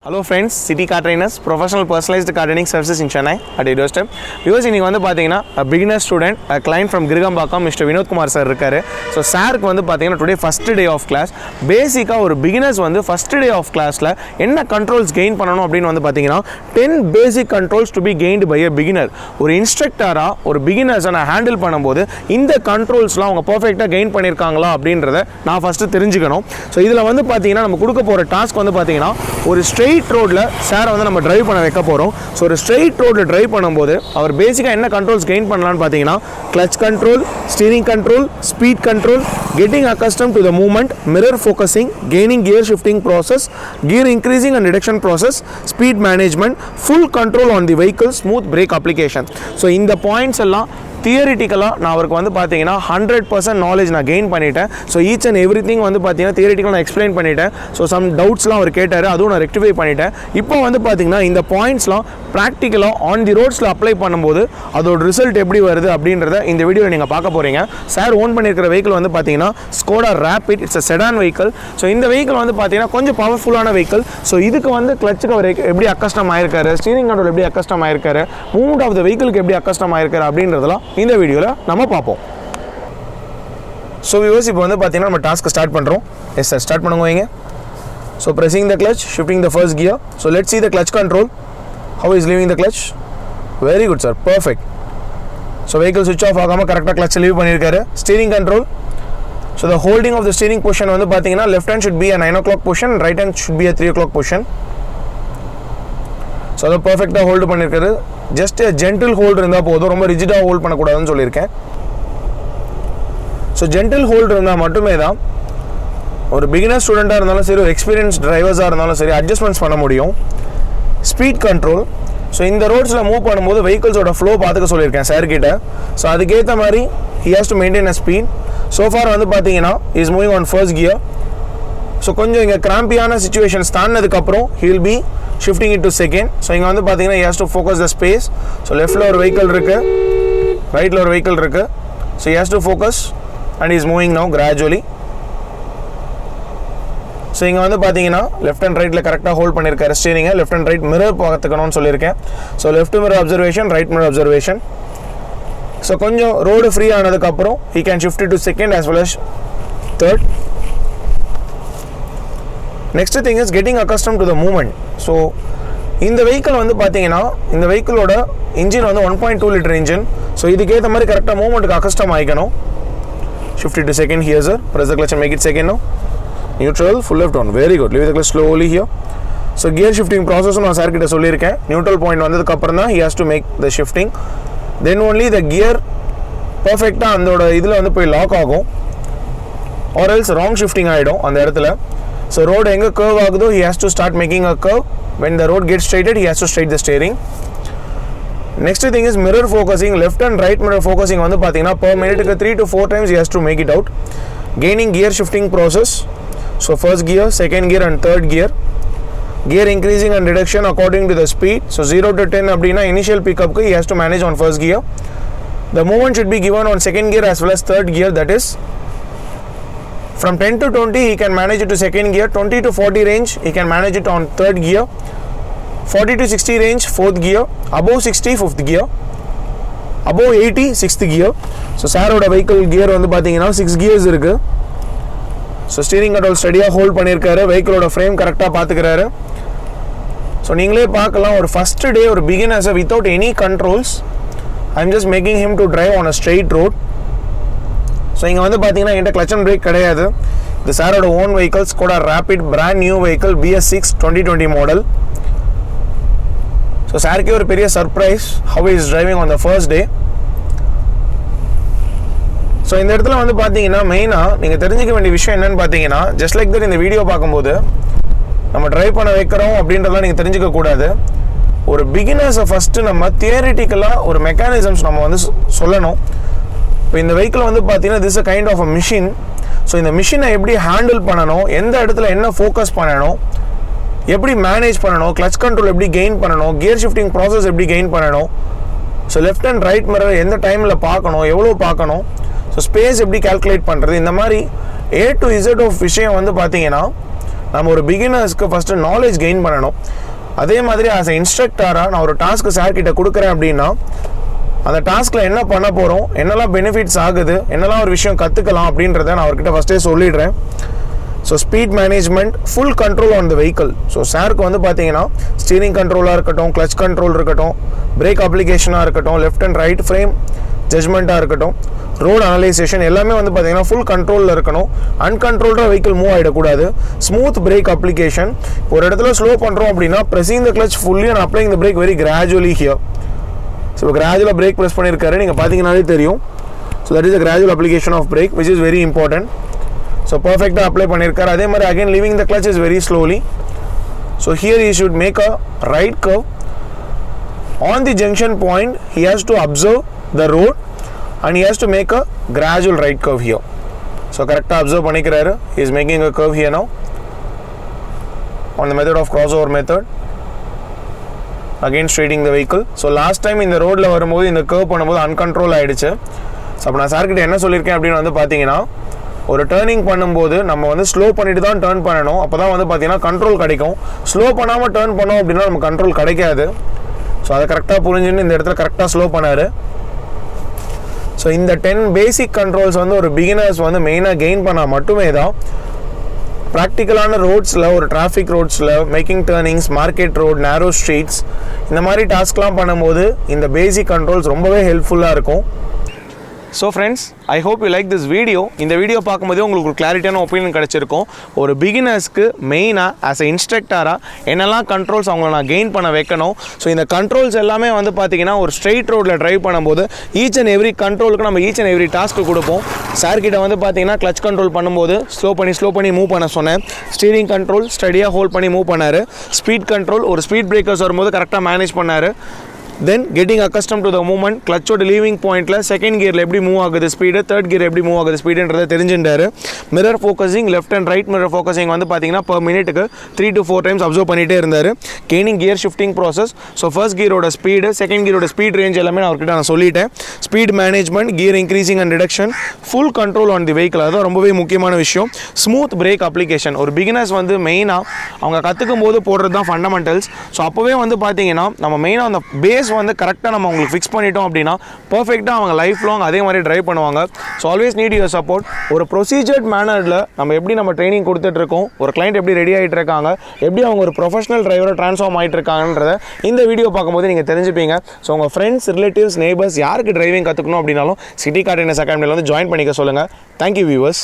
Hello friends, City Car Trainers, professional personalized gardening services in Chennai at your doorstep. Because இன்னைக்கு வந்து பாத்தீங்கன்னா a beginner student, a client from Girigambakam, Mr. Vinod Kumar sir இருக்காரு. So சாருக்கு வந்து பாத்தீங்கன்னா today first day of class. பேசிக்கா ஒரு beginners வந்து first day of classல என்ன controls gain பண்ணனும் அப்படினு வந்து பாத்தீங்கன்னா 10 basic controls to be gained by a beginner. ஒரு இன்ஸ்ட்ரக்டரா ஒரு beginners நான் ஹேண்டில் பண்ணும்போது இந்த controlsலாம் அவங்க பெர்ஃபெக்ட்டா gain பண்ணிருக்காங்களா அப்படின்றத நான் ஃபர்ஸ்ட் தெரிஞ்சுக்கணும். So இதுல வந்து பாத்தீங்கன்னா நம்ம கொடுக்க போற டாஸ்க் வந்து பாத்தீங்கன்னா ஒரு ஸ்ட்ரெயிட் ரோட்ல சார் வந்து நம்ம டிரைவ் பண்ண வைக்க போறோம். சோ ஒரு ஸ்ட்ரெயிட் ரோட்ல டிரைவ் பண்ணும்போது அவர் பேசிக்கா என்ன கண்ட்ரோல்ஸ் கெயின் பண்ணலாம்னு பாத்தீங்கன்னா clutch control, steering control, speed control, getting accustomed to the movement, mirror focusing, gaining gear shifting process, gear increasing and reduction process, speed management, full control on the vehicle, smooth brake application. So இந்த points எல்லாம் தியரிட்டிக்கலா நான் அவருக்கு வந்து பாத்தீங்கன்னா 100% knowledge நான் gain பண்ணிட்டேன். So each and everything வந்து பாத்தீங்கன்னா தியரிட்டிக்கலா நான் எக்ஸ்பிளைன் பண்ணிட்டேன். ஸோ சம் டவுட்ஸ்லாம் அவர் கேட்டார், அதுவும் நான் ரெக்டிஃபை பண்ணிட்டேன். இப்போ வந்து பாத்தீங்கன்னா இந்த பாயிண்ட்ஸ்லாம் ப்ராக்டிக்கலா ஆன் தி ரோட்ஸ்ல அப்ளை பண்ணும்போது அதோட ரிசல்ட் எப்படி வருது அப்படின்றத இந்த வீடியோவில் நீங்கள் பார்க்க போறீங்க. சார் ஓன் பண்ணியிருக்கிற வெஹிக்கிள் வந்து பாத்தீங்கன்னா Skoda Rapid, it's a sedan vehicle. So இந்த வெஹிக்கிள் வந்து பாத்தீங்கன்னா கொஞ்சம் பவர்ஃபுல்லான வெஹிக்கிள். ஸோ இதுக்கு வந்து கிளச்சுக்கு அவர் எப்படி அக்கஸ்டம் ஆயிருக்காரு, ஸ்டீரிங் கண்ட்ரோல் எப்படி அக்கஸ்டம் ஆயிருக்காரு, மூவ்மெண்ட் ஆஃப் த வெஹிக்கிளுக்கு எப்படி அக்கஸ்டம் ஆயிருக்காரு அப்படின்றதெல்லாம் இந்த வீடியோல நம்ம பார்ப்போம். சோ வியூவர்ஸ், இப்போ வந்து பாத்தீங்கன்னா நம்ம டாஸ்க் ஸ்டார்ட் பண்றோம். எஸ் சார், ஸ்டார்ட் பண்ணுங்க வைங்க. So pressing the clutch, shifting the first gear. So let's see the clutch control. How is leaving the clutch? Very good sir, perfect. So vehicle switch off ஆகாம கரெக்ட்டா clutch leave பண்ணிருக்காரு. Steering control. So the holding of the steering position வந்து பாத்தீங்கன்னா left hand should be a 9 o'clock position, right hand should be a 3 o'clock position. So அது perfect-ஆ hold பண்ணிருக்காரு. Just a gentle hold இருந்தா போதும், ரொம்ப ரிஜிடா hold பண்ண கூடாதுன்னு சொல்லிருக்கேன். So gentle hold இருந்தா மட்டுமே தான் ஒரு பிகினர் ஸ்டூடெண்டா இருந்தாலும் சரி, ஒரு எக்ஸ்பீரியன்ஸ் டிரைவர்ஸா இருந்தாலும் சரி அட்ஜஸ்ட்மெண்ட்ஸ் பண்ண முடியும். Speed control. ஸோ இந்த ரோட்ஸ்ல மூவ் பண்ணும்போது வெஹிக்கிள்ஸோட ஃப்ளோ பார்த்துக்க சொல்லியிருக்கேன் சார் கிட்ட. ஸோ அதுக்கேற்ற மாதிரி he has to maintain a speed. So far வந்து பார்த்தீங்கன்னா he is moving on first gear. So கொஞ்சம் இங்கே கிராம்பியான சுச்சுவேஷன்ஸ் தாண்டினதுக்கப்புறம் he will be shifting it to second. So இங்கே வந்து பார்த்தீங்கன்னா he has to focus the space. So லெஃப்டில் ஒரு வெஹிக்கிள் இருக்கு, ரைட்டில் ஒரு வெஹிக்கிள் இருக்கு. So he has to focus and he is moving now gradually. So இங்கே வந்து பார்த்தீங்கன்னா லெஃப்ட் அண்ட் ரைட்டில் கரெக்டாக ஹோல்ட் பண்ணியிருக்காரு ஸ்டீரிங்கை. லெஃப்ட் அண்ட் ரைட் மிரர் பார்த்துக்கணும்னு சொல்லியிருக்கேன். So left mirror observation, right mirror observation. So கொஞ்சம் ரோடு ஃப்ரீ ஆனதுக்கப்புறம் he can shift it to second as well as third. Next thing is getting accustomed to the movement. So இந்த vehicle வந்து பார்த்தீங்கன்னா இந்த வெஹிக்கிளோட engine வந்து 1.2 litre engine. So இதுக்கேற்ற மாதிரி கரெக்டாக மூவ்மெண்ட்டுக்கு accustomed ஆகிக்கணும். Shift it to second here sir. Press the clutch and make it second now. Neutral, full left on. Very good. Leave the clutch slowly here. So gear shifting process நான் sir கிட்ட சொல்லியிருக்கேன். Neutral point வந்ததுக்கு அப்புறம் தான் he has to make the shifting. Then only the gear perfectா அதோட இதில் வந்து போய் லாக் ஆகும், or else wrong shifting ஆகிடும் அந்த இடத்துல. ஸோ ரோடு எங்கே கர்வ் ஆகுதோ he has to start making a curve. When the road gets straighted he has to straight the steering. Next thing is mirror focusing. Left and right mirror focusing வந்து பார்த்தீங்கன்னா per minute 3 to 4 times he has to make it out. Gaining gear shifting process. So first gear, second gear and third gear. Gear increasing and reduction according to the speed. So 0 to 10 அப்படின்னா initial pickup he has to manage on first gear. The movement should be given on second gear as well as third gear. That is from 10 to 20 he can manage it to second gear. 20 to 40 range he can manage it on third gear. 40 to 60 range fourth gear. Above 60 fifth gear. Above 80 sixth gear. So சாரோட vehicle gear வந்து பார்த்தீங்கன்னா 6 gears இருக்கு. So steering control ஸ்டடியாக hold பண்ணியிருக்காரு, வெஹிக்கிளோட frame கரெக்டாக பார்த்துக்கிறாரு. So நீங்களே பார்க்கலாம், ஒரு ஃபஸ்ட்டு டே ஒரு பிகினர்ஸை without any controls I am just making him to drive on a straight road. So இங்கே வந்து பார்த்தீங்கன்னா என்கிட்ட கிளச் அண்ட் பிரேக் கிடையாது. இது சாரோட own vehicle, Skoda Rapid brand new vehicle, BS6 2020 model. So சாருக்கே ஒரு பெரிய surprise, how is driving on the first day. So இந்த இடத்துல வந்து பார்த்தீங்கன்னா மெயினாக நீங்கள் தெரிஞ்சிக்க வேண்டிய விஷயம் என்னென்னு பார்த்தீங்கன்னா, ஜஸ்ட் லைக் தட் இந்த வீடியோ பார்க்கும்போது நம்ம ட்ரைவ் பண்ண வைக்கிறோம் அப்படின்றதெல்லாம் நீங்கள் தெரிஞ்சிக்க கூடாது. ஒரு பிகினர்ஸை ஃபஸ்ட்டு நம்ம தியரிட்டிக்கலாக ஒரு மெக்கானிசம்ஸ் நம்ம வந்து சொல்லணும். இப்போ இந்த வெஹிக்கிள் வந்து பார்த்தீங்கன்னா this a kind of a machine. So இந்த மிஷினை எப்படி ஹேண்டில் பண்ணணும், எந்த இடத்துல என்ன ஃபோக்கஸ் பண்ணணும், எப்படி மேனேஜ் பண்ணணும், கிளச் கண்ட்ரோல் எப்படி கெயின் பண்ணணும், கியர் ஷிஃப்டிங் ப்ராசஸ் எப்படி கெயின் பண்ணணும், so left and right mirror எந்த டைமில் பார்க்கணும், எவ்வளோ பார்க்கணும், ஸோ ஸ்பேஸ் எப்படி கால்குலேட் பண்ணுறது, இந்த மாதிரி A to Z ஆஃப் விஷயம் வந்து பார்த்தீங்கன்னா நம்ம ஒரு பிகினர்ஸ்க்கு ஃபஸ்ட்டு நாலேஜ் கெயின் பண்ணணும். அதே மாதிரி ஆஸ் எ இன்ஸ்ட்ரக்டராக நான் ஒரு டாஸ்க்கு சார் கிட்ட கொடுக்குறேன் அப்படின்னா அந்த டாஸ்கில் என்ன பண்ண போகிறோம், என்னெல்லாம் பெனிஃபிட்ஸ் ஆகுது, என்னெல்லாம் ஒரு விஷயம் கற்றுக்கலாம் அப்படின்றத நான் அவர்கிட்ட ஃபஸ்ட்டே சொல்லிடுறேன். So speed management, full control on the vehicle. So சாருக்கு வந்து பார்த்தீங்கன்னா ஸ்டீரிங் கண்ட்ரோலாக இருக்கட்டும், கிளச் கண்ட்ரோல் இருக்கட்டும், பிரேக் அப்ளிகேஷனாக இருக்கட்டும், லெஃப்ட் அண்ட் ரைட் ஃப்ரேம் ஜட்மெண்ட்டாக இருக்கட்டும், ரோடு அனலைசேஷன் எல்லாமே வந்து பார்த்தீங்கன்னா ஃபுல் கண்ட்ரோலில் இருக்கணும். அன்கண்ட்ரோல்டாக வெஹிக்கிள் மூவ் ஆகிடக்கூடாது. Smooth brake application. ஒரு இடத்துல ஸ்லோ பண்ணுறோம் அப்படின்னா pressing the clutch fully and applying the brake very gradually here. So கிராஜுவலாக பிரேக் ப்ரெஸ் பண்ணியிருக்காரு, நீங்கள் பார்த்தீங்கன்னாலே தெரியும். So that is the gradual application of brake which is very important. So பர்ஃபெக்டாக அப்ளை பண்ணியிருக்காரு. அதே மாதிரி again leaving the clutch is very slowly. So here he should make a right curve. On the junction point he has to observe the road and he has to make a gradual right curve here. So கரெக்டாக observe பண்ணிக்கிறாரு. he is making a curve here now on the method of crossover method. Again straightening the vehicle. So last time இந்த ரோடில் வரும்போது இந்த curve பண்ணும்போது அன்கண்ட்ரோல் ஆகிடுச்சு. So அப்போ நான் சார்கிட்ட என்ன சொல்லியிருக்கேன் அப்படின்னு வந்து பார்த்தீங்கன்னா, ஒரு டேர்னிங் பண்ணும்போது நம்ம வந்து ஸ்லோ பண்ணிட்டு தான் டேர்ன் பண்ணணும். அப்போ தான் வந்து பார்த்தீங்கன்னா கண்ட்ரோல் கிடைக்கும். ஸ்லோ பண்ணாமல் டேர்ன் பண்ணோம் அப்படின்னா நம்ம கண்ட்ரோல் கிடைக்காது. ஸோ அதை கரெக்டாக புரிஞ்சுன்னு இந்த இடத்துல கரெக்டாக ஸ்லோ பண்ணார். ஸோ இந்த 10 பேசிக் கண்ட்ரோல்ஸ் வந்து ஒரு பிகினர்ஸ் வந்து மெயினாக கெயின் பண்ணால் மட்டுமே தான் ப்ராக்டிக்கலான ரோட்ஸில், ஒரு டிராஃபிக் ரோட்ஸில், making turnings, market road, narrow streets இந்த மாதிரி டாஸ்க்லாம் பண்ணும்போது இந்த பேசிக் கண்ட்ரோல்ஸ் ரொம்பவே ஹெல்ப்ஃபுல்லாக இருக்கும். So friends, I hope you like this video. இந்த வீடியோ பார்க்கும்போதே உங்களுக்கு ஒரு கிளாரிட்டியான ஒப்பீனியன் கிடச்சிருக்கும். ஒரு பிகினர்ஸ்க்கு மெயினாக ஆஸ் எ இன்ஸ்ட்ரக்டராக என்னெல்லாம் கண்ட்ரோல்ஸ் அவங்கள நான் கெயின் பண்ண வைக்கணும். ஸோ இந்த கண்ட்ரோல்ஸ் எல்லாமே வந்து பார்த்தீங்கன்னா ஒரு ஸ்ட்ரெயிட் ரோடில் ட்ரைவ் பண்ணும்போது ஈச் அண்ட் எவ்ரி கண்ட்ரோலுக்கு நம்ம ஈச் அண்ட் எவ்ரி டாஸ்க்கு கொடுப்போம். சார்கிட்ட வந்து பார்த்தீங்கன்னா கிளச் கண்ட்ரோல் பண்ணும்போது ஸ்லோ பண்ணி மூவ் பண்ண சொன்னேன். ஸ்டீரிங் கண்ட்ரோல் ஸ்டடியாக ஹோல்ட் பண்ணி மூவ் பண்ணார். ஸ்பீட் கண்ட்ரோல் ஒரு ஸ்பீட் பிரேக்கர்ஸ் வரும்போது கரெக்டாக மேனேஜ் பண்ணார். Then getting accustom to the movement, கிளச்சோட லீவிங் பாயிண்ட்டில் செகண்ட் கியரில் எப்படி மூவ் ஆகுது ஸ்பீடு, தேர்ட் கியர் எப்படி மூவ் ஆகுது ஸ்பீடுன்றதை தெரிஞ்சுட்டாரு. Mirror focusing, left and right mirror focusing வந்து பார்த்தீங்கன்னா பர் மினிட்டுக்கு 3 to 4 டைம்ஸ் அப்சர்வ் பண்ணிகிட்டே இருந்தார். Gaining gear shifting process. So first கியரோட ஸ்பீடு, செகண்ட் கியரோட ஸ்பீட் ரேஞ்ச் எல்லாமே நான் அவர்கிட்ட நான் சொல்லிட்டேன். Speed management, gear increasing and reduction, full control on the vehicle, அதுதான் ரொம்பவே முக்கியமான விஷயம். Smooth brake application. ஒரு பிகினர்ஸ் வந்து மெயினாக அவங்க கற்றுக்கும் போது போடுறது தான் ஃபண்டமெண்டல்ஸ். ஸோ அப்போவே வந்து பார்த்தீங்கன்னா நம்ம மெயினாக அந்த பேஸ் வந்து கரெக்டாக நம்ம உங்களுக்கு ஃபிக்ஸ் பண்ணிட்டோம் அப்படின்னா பர்ஃபெக்டாக அவங்க லைஃப் லாங் அதே மாதிரி ட்ரைவ் பண்ணுவாங்க. So always need your support. ஒரு ப்ரொசீஜர்ட் மேனரில் நம்ம எப்படி நம்ம ட்ரைனிங் கொடுத்துட்ருக்கோம், ஒரு கிளைண்ட் எப்படி ரெடி ஆகிட்டு இருக்காங்க, எப்படி அவங்க ஒரு ப்ரொஃபஷனல் டிரைவரை ட்ரான்ஸ்ஃபார்ம் ஆகிட்டு இருக்காங்கன்றத இந்த வீடியோ பார்க்கும்போது நீங்கள் தெரிஞ்சுப்பீங்க. ஸோ உங்கள் ஃப்ரெண்ட்ஸ், ரிலேட்டிவ்ஸ், நெய்பர்ஸ் யாருக்கு டிரைவிங் கற்றுக்கணும் அப்படின்னாலும் சிட்டி கார் ட்ரைனர்ஸ் அகாடமியில் வந்து ஜாயின் பண்ணிக்க சொல்லுங்கள். Thank you viewers.